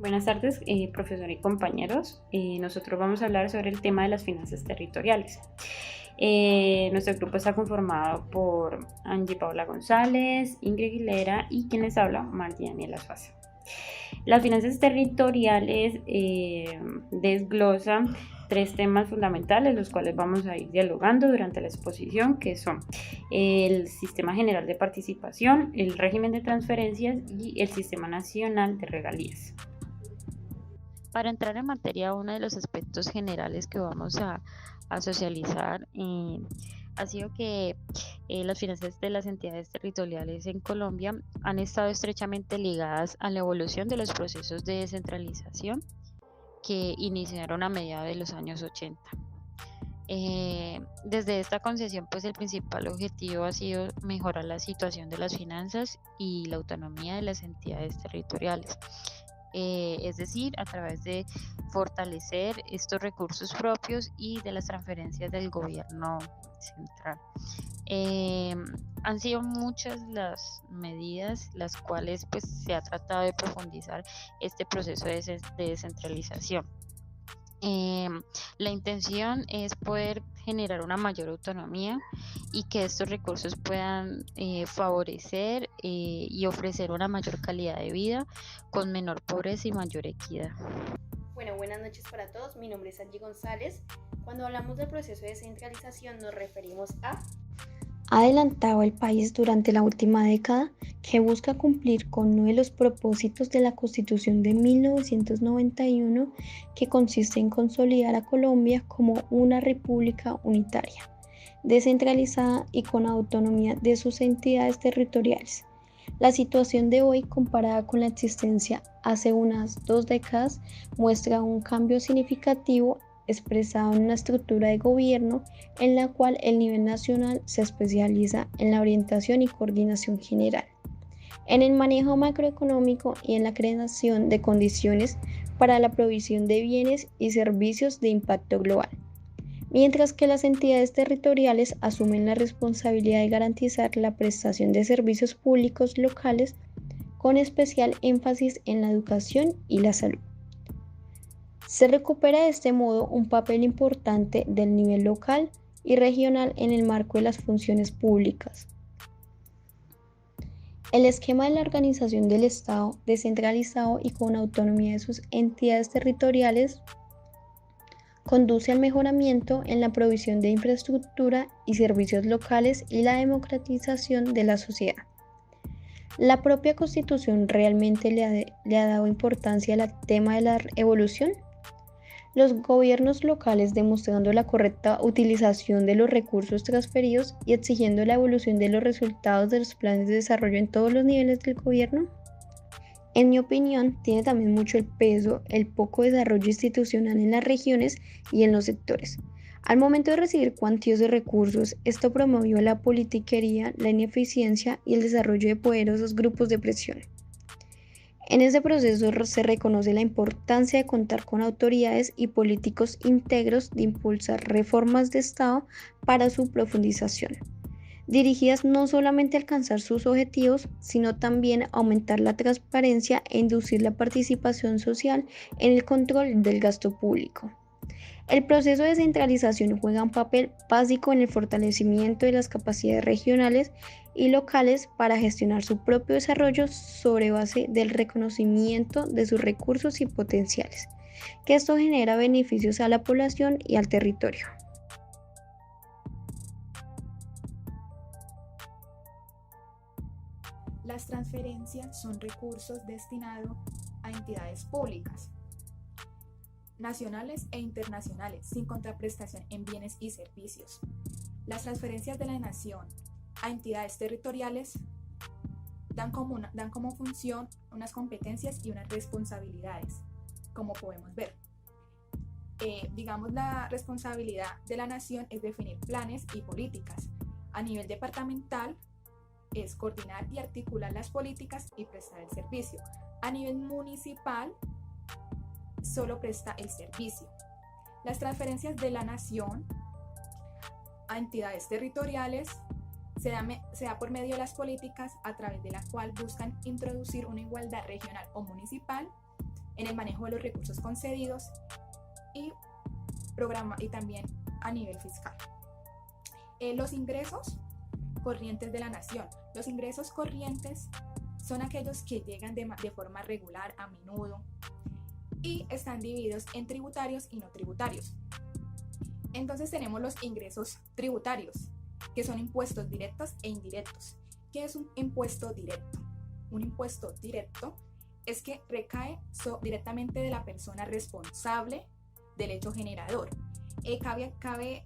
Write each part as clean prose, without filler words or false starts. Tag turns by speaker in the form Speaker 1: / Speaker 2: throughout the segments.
Speaker 1: Buenas tardes, profesor y compañeros. Nosotros vamos a hablar sobre el tema de las finanzas territoriales. Nuestro grupo está conformado por Angie Paula González, Ingrid Aguilera y quien les habla, Marta Daniela Suaza. Las finanzas territoriales desglosan tres temas fundamentales, los cuales vamos a ir dialogando durante la exposición, que son el Sistema General de Participación, el régimen de transferencias y el Sistema Nacional de Regalías.
Speaker 2: Para entrar en materia, uno de los aspectos generales que vamos a socializar ha sido que las finanzas de las entidades territoriales en Colombia han estado estrechamente ligadas a la evolución de los procesos de descentralización que iniciaron a mediados de los años 80. Desde esta concesión, pues el principal objetivo ha sido mejorar la situación de las finanzas y la autonomía de las entidades territoriales. Es decir, a través de fortalecer estos recursos propios y de las transferencias del gobierno central. Eh, Han sido muchas las medidas las cuales pues se ha tratado de profundizar este proceso de descentralización. La intención es poder generar una mayor autonomía y que estos recursos puedan favorecer y ofrecer una mayor calidad de vida con menor pobreza y mayor equidad.
Speaker 3: Bueno, buenas noches para todos. Mi nombre es Angie González. Cuando hablamos del proceso de descentralización nos referimos a
Speaker 4: Ha adelantado el país durante la última década que busca cumplir con uno de los propósitos de la Constitución de 1991, que consiste en consolidar a Colombia como una república unitaria, descentralizada y con autonomía de sus entidades territoriales. La situación de hoy, comparada con la existencia hace unas 2 décadas, muestra un cambio significativo expresado en una estructura de gobierno en la cual el nivel nacional se especializa en la orientación y coordinación general, en el manejo macroeconómico y en la creación de condiciones para la provisión de bienes y servicios de impacto global, mientras que las entidades territoriales asumen la responsabilidad de garantizar la prestación de servicios públicos locales, con especial énfasis en la educación y la salud. Se recupera de este modo un papel importante del nivel local y regional en el marco de las funciones públicas. El esquema de la organización del Estado, descentralizado y con autonomía de sus entidades territoriales, conduce al mejoramiento en la provisión de infraestructura y servicios locales y la democratización de la sociedad. ¿La propia Constitución realmente le ha dado importancia al tema de la evolución? Los gobiernos locales, demostrando la correcta utilización de los recursos transferidos y exigiendo la evolución de los resultados de los planes de desarrollo en todos los niveles del gobierno. En mi opinión, tiene también mucho el peso el poco desarrollo institucional en las regiones y en los sectores. Al momento de recibir cuantiosos recursos, esto promovió la politiquería, la ineficiencia y el desarrollo de poderosos grupos de presión. En ese proceso se reconoce la importancia de contar con autoridades y políticos íntegros, de impulsar reformas de Estado para su profundización, dirigidas no solamente a alcanzar sus objetivos, sino también a aumentar la transparencia e inducir la participación social en el control del gasto público. El proceso de descentralización juega un papel básico en el fortalecimiento de las capacidades regionales y locales para gestionar su propio desarrollo sobre base del reconocimiento de sus recursos y potenciales, que esto genera beneficios a la población y al territorio.
Speaker 5: Las transferencias son recursos destinados a entidades públicas, nacionales e internacionales, sin contraprestación en bienes y servicios. Las transferencias de la nación a entidades territoriales dan como función unas competencias y unas responsabilidades, como podemos ver. La responsabilidad de la nación es definir planes y políticas. A nivel departamental es coordinar y articular las políticas y prestar el servicio. A nivel municipal solo presta el servicio. Las transferencias de la nación a entidades territoriales se da por medio de las políticas a través de la cual buscan introducir una igualdad regional o municipal en el manejo de los recursos concedidos y también a nivel fiscal. Los ingresos corrientes de la nación. Los ingresos corrientes son aquellos que llegan de forma regular, a menudo, y están divididos en tributarios y no tributarios. Entonces tenemos los ingresos tributarios, que son impuestos directos e indirectos. ¿Qué es un impuesto directo? Un impuesto directo es que recae directamente de la persona responsable del hecho generador. Cabe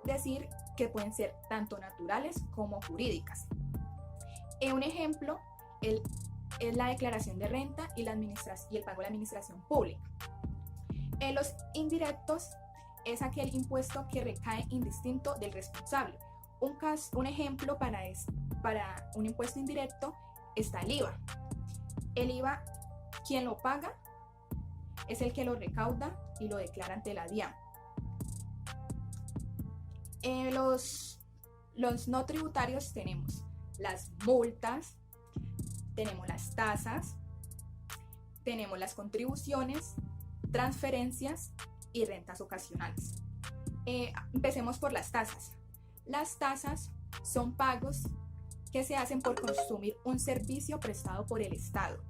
Speaker 5: decir que pueden ser tanto naturales como jurídicas. Un ejemplo es la declaración de renta y el pago de la administración pública. Los indirectos es aquel impuesto que recae indistinto del responsable. Un ejemplo para un impuesto indirecto está el IVA. El IVA, quien lo paga es el que lo recauda y lo declara ante la DIAN. Los no tributarios tenemos las multas, tenemos las tasas, tenemos las contribuciones, transferencias y rentas ocasionales. Empecemos por las tasas. Las tasas son pagos que se hacen por consumir un servicio prestado por el Estado.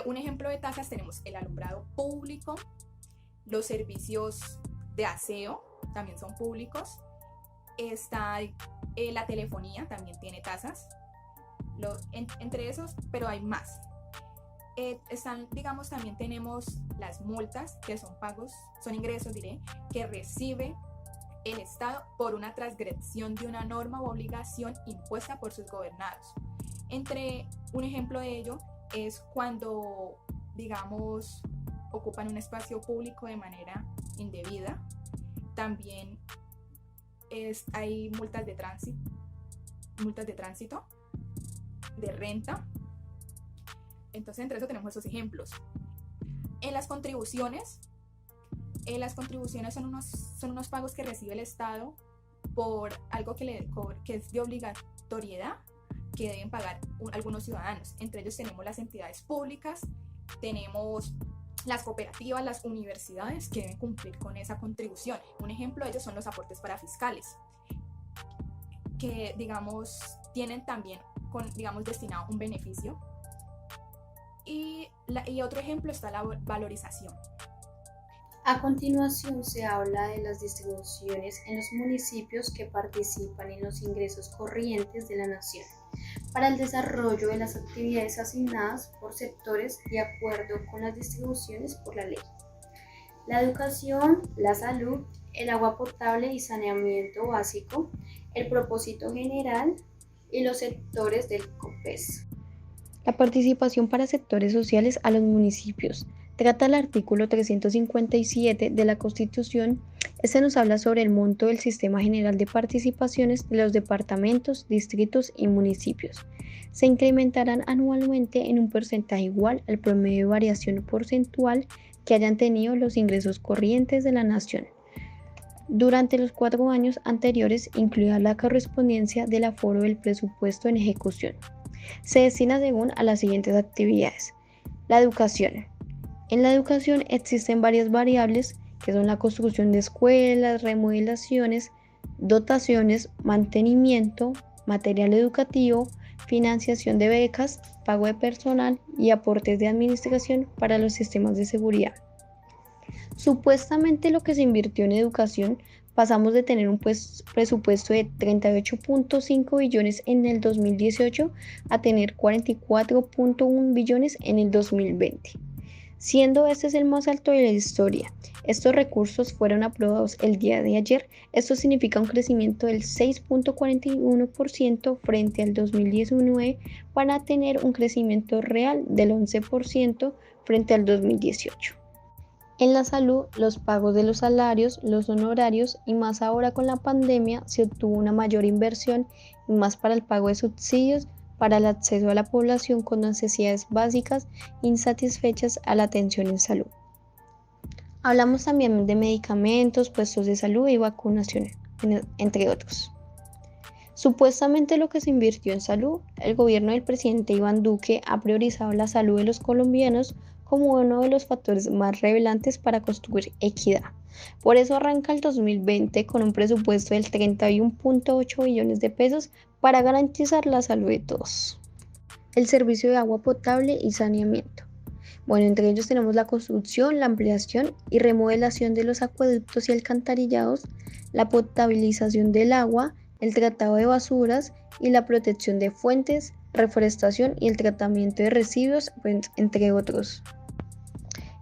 Speaker 5: Un ejemplo de tasas tenemos el alumbrado público, los servicios de aseo también son públicos, está la telefonía, también tiene tasas, entre esos, pero hay más. También tenemos las multas, que son ingresos, que recibe el Estado por una transgresión de una norma o obligación impuesta por sus gobernados. Un ejemplo de ello es cuando, ocupan un espacio público de manera indebida. También hay multas de tránsito, de renta. Entonces, entre eso tenemos esos ejemplos. Las contribuciones son unos pagos que recibe el Estado por algo que es de obligatoriedad, que deben pagar algunos ciudadanos. Entre ellos tenemos las entidades públicas, tenemos las cooperativas, las universidades que deben cumplir con esa contribución. Un ejemplo de ellos son los aportes parafiscales, que tienen también destinado un beneficio. Y otro ejemplo está la valorización.
Speaker 6: A continuación se habla de las distribuciones en los municipios que participan en los ingresos corrientes de la nación para el desarrollo de las actividades asignadas por sectores de acuerdo con las distribuciones por la ley. La educación, la salud, el agua potable y saneamiento básico, el propósito general y los sectores del COPES.
Speaker 4: La participación para sectores sociales a los municipios. Trata el artículo 357 de la Constitución. Este nos habla sobre el monto del Sistema General de Participaciones de los departamentos, distritos y municipios. Se incrementarán anualmente en un porcentaje igual al promedio de variación porcentual que hayan tenido los ingresos corrientes de la nación durante los 4 años anteriores, incluida la correspondencia del aforo del presupuesto en ejecución. Se destina según a las siguientes actividades. La educación. En la educación existen varias variables que son la construcción de escuelas, remodelaciones, dotaciones, mantenimiento, material educativo, financiación de becas, pago de personal y aportes de administración para los sistemas de seguridad. Supuestamente lo que se invirtió en educación, pasamos de tener un presupuesto de 38.5 billones en el 2018 a tener 44.1 billones en el 2020. Siendo este el más alto de la historia. Estos recursos fueron aprobados el día de ayer. Esto significa un crecimiento del 6.41% frente al 2019 para tener un crecimiento real del 11% frente al 2018. En la salud, los pagos de los salarios, los honorarios y más ahora con la pandemia se obtuvo una mayor inversión y más para el pago de subsidios para el acceso a la población con necesidades básicas insatisfechas a la atención en salud. Hablamos también de medicamentos, puestos de salud y vacunación, entre otros. Supuestamente lo que se invirtió en salud, el gobierno del presidente Iván Duque ha priorizado la salud de los colombianos como uno de los factores más relevantes para construir equidad. Por eso arranca el 2020 con un presupuesto del 31.8 billones de pesos para garantizar la salud de todos. El servicio de agua potable y saneamiento. Bueno, entre ellos tenemos la construcción, la ampliación y remodelación de los acueductos y alcantarillados, la potabilización del agua, el tratado de basuras y la protección de fuentes, reforestación y el tratamiento de residuos, entre otros.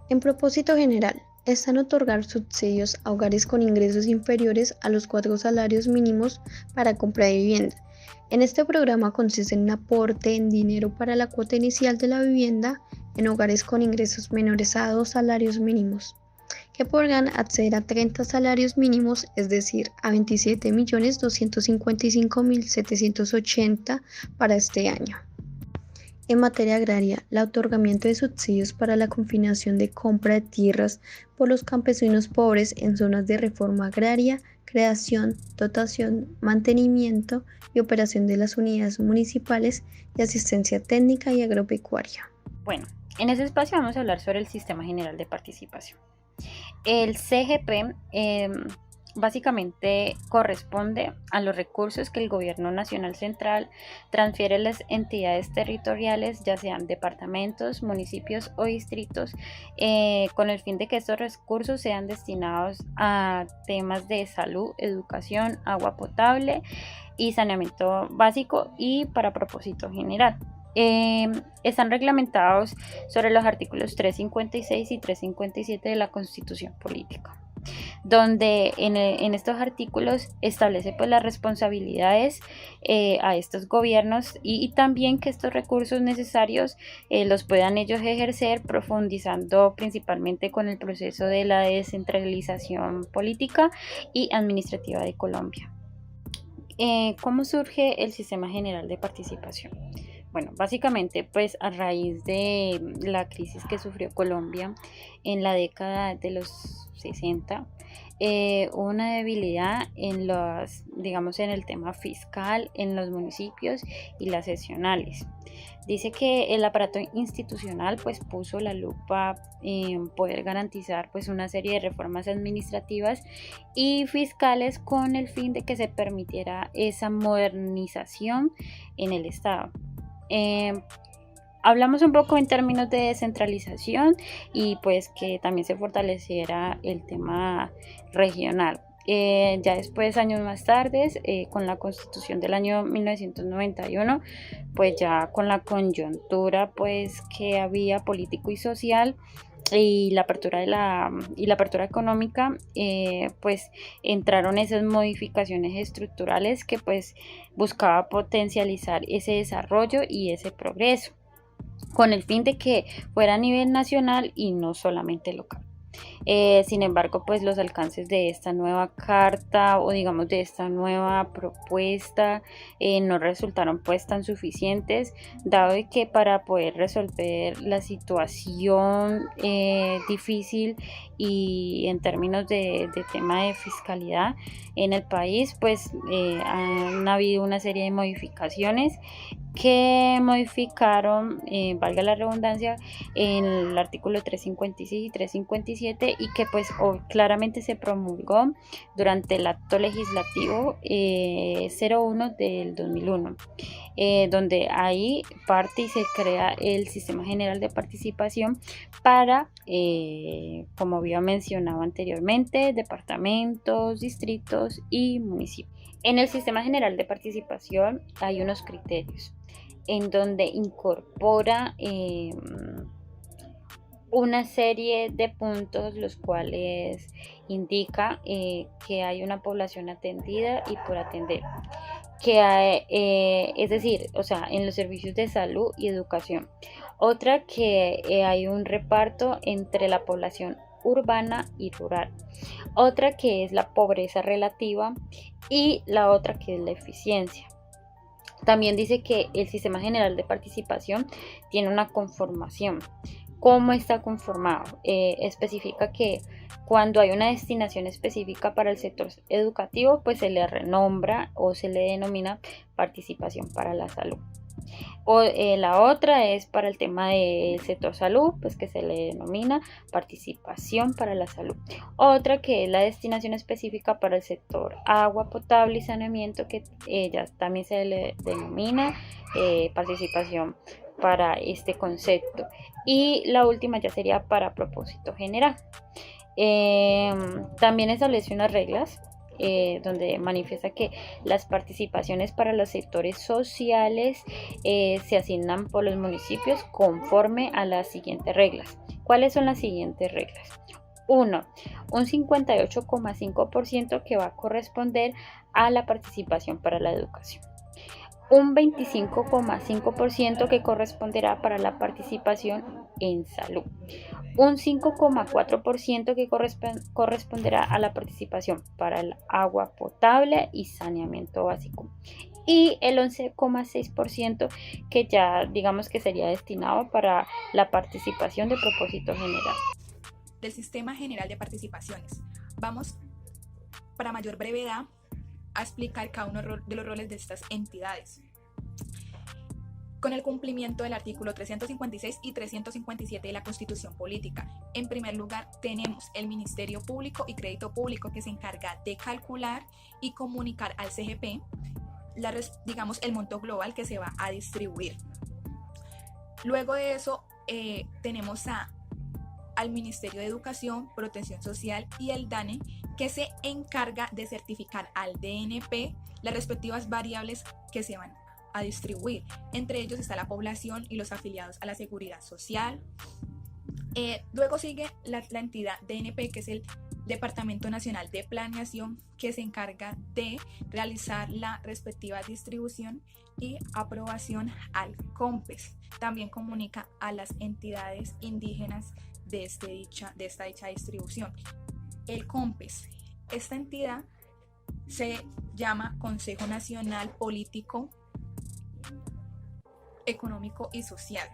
Speaker 4: En propósito general, están otorgar subsidios a hogares con ingresos inferiores a los 4 salarios mínimos para compra de vivienda. En este programa consiste en un aporte en dinero para la cuota inicial de la vivienda en hogares con ingresos menores a 2 salarios mínimos, que podrán acceder a 30 salarios mínimos, es decir, a 27.255.780 para este año. En materia agraria, el otorgamiento de subsidios para la confinación de compra de tierras por los campesinos pobres en zonas de reforma agraria, creación, dotación, mantenimiento y operación de las unidades municipales y asistencia técnica y agropecuaria.
Speaker 1: Bueno, en ese espacio vamos a hablar sobre el Sistema General de Participación. El CGP básicamente corresponde a los recursos que el Gobierno Nacional Central transfiere a las entidades territoriales, ya sean departamentos, municipios o distritos, con el fin de que estos recursos sean destinados a temas de salud, educación, agua potable y saneamiento básico y para propósito general. Están reglamentados sobre los artículos 356 y 357 de la Constitución Política, donde en estos artículos establece pues las responsabilidades a estos gobiernos y también que estos recursos necesarios los puedan ellos ejercer, profundizando principalmente con el proceso de la descentralización política y administrativa de Colombia. ¿Cómo surge el Sistema General de Participación? Bueno, básicamente pues a raíz de la crisis que sufrió Colombia en la década de los 60, hubo una debilidad en en el tema fiscal en los municipios y las seccionales. Dice que el aparato institucional pues puso la lupa en poder garantizar pues una serie de reformas administrativas y fiscales con el fin de que se permitiera esa modernización en el Estado. Hablamos un poco en términos de descentralización y pues que también se fortaleciera el tema regional. Ya después, años más tarde, con la Constitución del año 1991, pues ya con la coyuntura pues que había político y social y la apertura económica, pues entraron esas modificaciones estructurales que pues buscaba potencializar ese desarrollo y ese progreso con el fin de que fuera a nivel nacional y no solamente local. Sin embargo, pues los alcances de esta nueva carta o digamos de esta nueva propuesta no resultaron pues tan suficientes, dado que para poder resolver la situación difícil y en términos de tema de fiscalidad en el país, pues han habido una serie de modificaciones que modificaron, valga la redundancia, en el artículo 356 y 357 y que pues claramente se promulgó durante el acto legislativo 01 del 2001, donde ahí parte y se crea el Sistema General de Participación para, como había mencionado anteriormente, departamentos, distritos y municipios. En el Sistema General de Participación hay unos criterios en donde incorpora una serie de puntos los cuales indica que hay una población atendida y por atender, que hay, es decir, o sea, en los servicios de salud y educación. Otra, que hay un reparto entre la población urbana y rural. Otra, que es la pobreza relativa, y la otra, que es la eficiencia. También dice que el Sistema General de Participación tiene una conformación. ¿Cómo está conformado? Especifica que cuando hay una destinación específica para el sector educativo, pues se le renombra o se le denomina participación para la salud. La otra es para el tema del sector salud, pues que se le denomina participación para la salud. Otra que es la destinación específica para el sector agua potable y saneamiento, que ella también se le denomina participación para este concepto. Y la última ya sería para propósito general. También establece unas reglas donde manifiesta que las participaciones para los sectores sociales se asignan por los municipios conforme a las siguientes reglas. ¿Cuáles son las siguientes reglas? 1. Un 58,5% que va a corresponder a la participación para la educación. Un 25,5% que corresponderá para la participación en salud. Un 5,4% que corresponderá a la participación para el agua potable y saneamiento básico. Y el 11,6% que ya digamos que sería destinado para la participación de propósito general.
Speaker 5: Del Sistema General de Participaciones. Vamos, para mayor brevedad, a explicar cada uno de los roles de estas entidades. Con el cumplimiento del artículo 356 y 357 de la Constitución Política. En primer lugar, tenemos el Ministerio Público y Crédito Público, que se encarga de calcular y comunicar al CGP, el monto global que se va a distribuir. Luego de eso, tenemos al Ministerio de Educación, Protección Social y el DANE, que se encarga de certificar al DNP las respectivas variables que se van a distribuir. Entre ellos está la población y los afiliados a la seguridad social. Luego sigue la entidad DNP, que es el Departamento Nacional de Planeación, que se encarga de realizar la respectiva distribución y aprobación al COMPES. También comunica a las entidades indígenas de esta dicha distribución. El COMPES, esta entidad se llama Consejo Nacional Político, Económico y Social,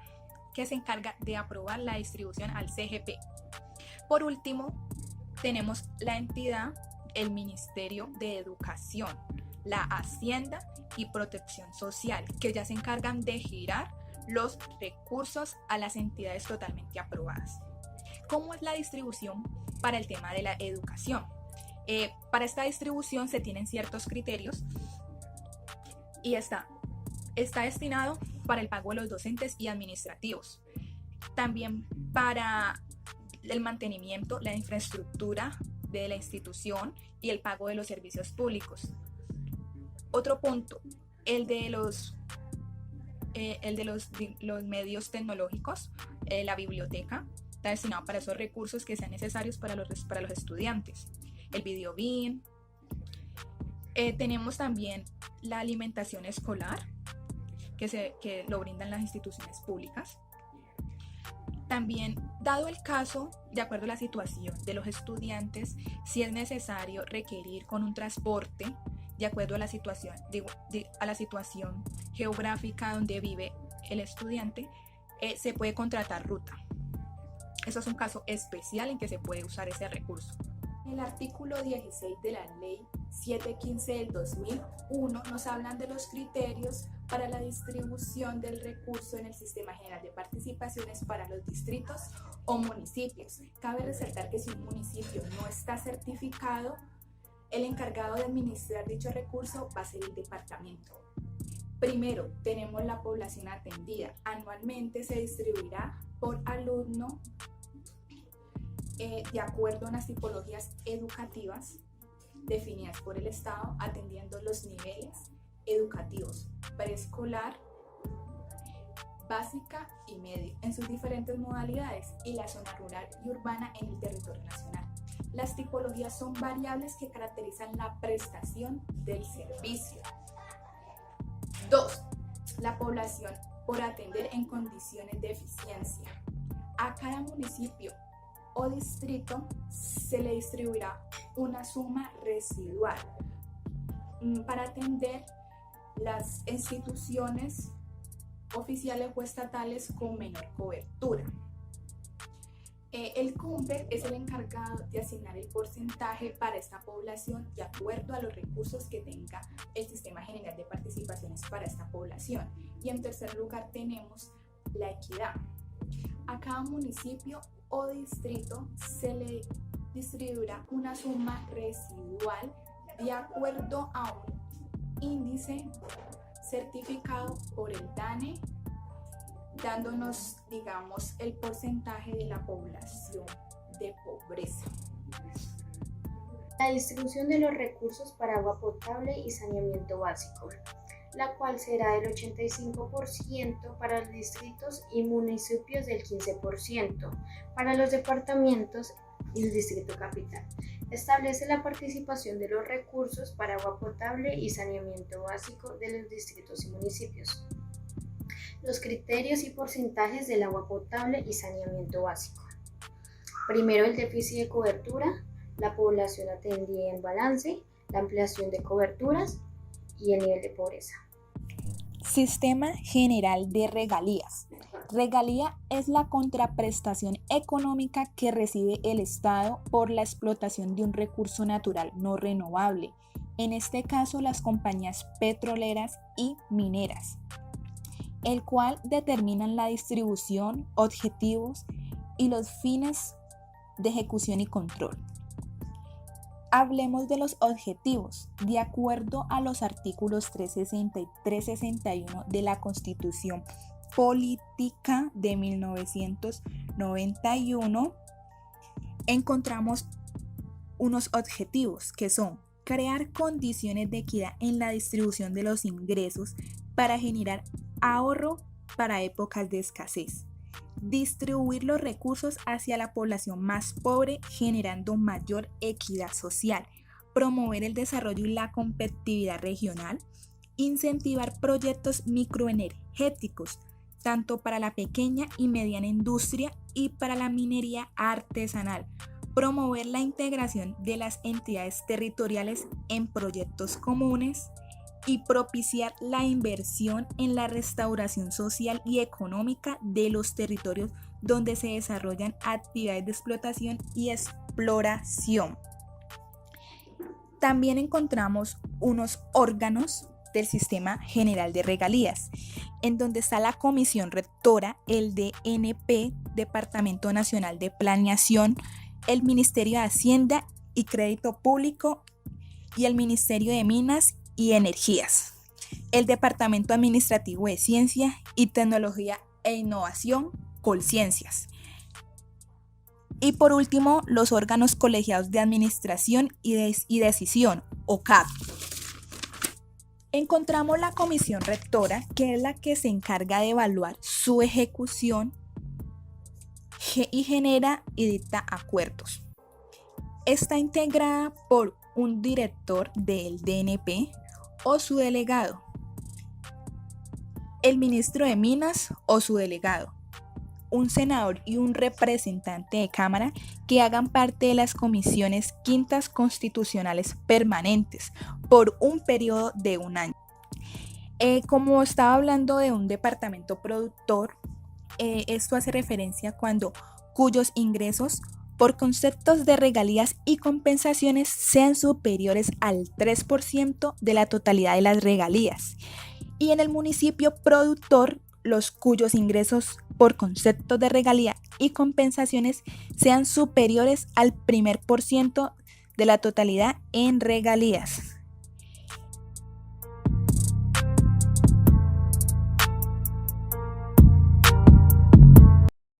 Speaker 5: que se encarga de aprobar la distribución al CGP. Por último, tenemos la entidad, el Ministerio de Educación, la Hacienda y Protección Social, que ya se encargan de girar los recursos a las entidades totalmente aprobadas. ¿Cómo es la distribución para el tema de la educación? Para esta distribución se tienen ciertos criterios y está destinado para el pago de los docentes y administrativos, también para el mantenimiento, la infraestructura de la institución y el pago de los servicios públicos. Otro punto, el de los medios tecnológicos, la biblioteca está destinado para esos recursos que sean necesarios para los estudiantes. El video BIM. Tenemos también la alimentación escolar, que lo brindan las instituciones públicas. También, dado el caso, de acuerdo a la situación de los estudiantes, si es necesario requerir con un transporte, de acuerdo a la situación, a la situación geográfica donde vive el estudiante, se puede contratar ruta. Eso es un caso especial en que se puede usar ese recurso.
Speaker 7: El artículo 16 de la Ley 715 del 2001 nos hablan de los criterios para la distribución del recurso en el Sistema General de Participaciones para los distritos o municipios. Cabe resaltar que si un municipio no está certificado, el encargado de administrar dicho recurso va a ser el departamento. Primero, tenemos la población atendida. Anualmente se distribuirá por alumno de acuerdo a unas tipologías educativas definidas por el Estado, atendiendo los niveles educativos preescolar, básica y medio en sus diferentes modalidades, y la zona rural y urbana en el territorio nacional. Las tipologías son variables que caracterizan la prestación del servicio. 2. La población por atender en condiciones de eficiencia. A cada municipio o distrito se le distribuirá una suma residual para atender las instituciones oficiales o estatales con menor cobertura. El COMPES es el encargado de asignar el porcentaje para esta población de acuerdo a los recursos que tenga el Sistema General de Participaciones para esta población,
Speaker 5: Y en tercer lugar tenemos la equidad. A cada municipio o distrito se le distribuirá una suma residual de acuerdo a un índice certificado por el DANE, dándonos, digamos, el porcentaje de la población de pobreza.
Speaker 6: La distribución de los recursos para agua potable y saneamiento básico, la cual será del 85% para los distritos y municipios, del 15% para los departamentos y el distrito capital. Establece la participación de los recursos para agua potable y saneamiento básico de los distritos y municipios. Los criterios y porcentajes del agua potable y saneamiento básico. Primero, el déficit de cobertura, la población atendida en balance, la ampliación de coberturas y el nivel de pobreza.
Speaker 7: Sistema General de Regalías. Regalía es la contraprestación económica que recibe el Estado por la explotación de un recurso natural no renovable, en este caso las compañías petroleras y mineras, el cual determinan la distribución, objetivos y los fines de ejecución y control. Hablemos de los objetivos. De acuerdo a los artículos 360 y 361 de la Constitución Política de 1991, encontramos unos objetivos que son crear condiciones de equidad en la distribución de los ingresos para generar ahorro para épocas de escasez, distribuir los recursos hacia la población más pobre generando mayor equidad social, promover el desarrollo y la competitividad regional, incentivar proyectos microenergéticos, tanto para la pequeña y mediana industria y para la minería artesanal, promover la integración de las entidades territoriales en proyectos comunes y propiciar la inversión en la restauración social y económica de los territorios donde se desarrollan actividades de explotación y exploración. También encontramos unos órganos del Sistema General de Regalías, en donde está la Comisión Rectora, el DNP, Departamento Nacional de Planeación, el Ministerio de Hacienda y Crédito Público y el Ministerio de Minas y Energías, el Departamento Administrativo de Ciencia y Tecnología e Innovación, Colciencias. Y por último, los órganos colegiados de administración y decisión, OCAD. Encontramos la Comisión Rectora, que es la que se encarga de evaluar su ejecución y genera y dicta acuerdos. Está integrada por un director del DNP o su delegado, el ministro de Minas o su delegado, un senador y un representante de Cámara que hagan parte de las comisiones quintas constitucionales permanentes por un periodo de un año. Como estaba hablando de un departamento productor, esto hace referencia cuyos ingresos por conceptos de regalías y compensaciones sean superiores al 3% de la totalidad de las regalías. Y en el municipio productor, los cuyos ingresos por conceptos de regalía y compensaciones sean superiores al 1% de la totalidad en regalías.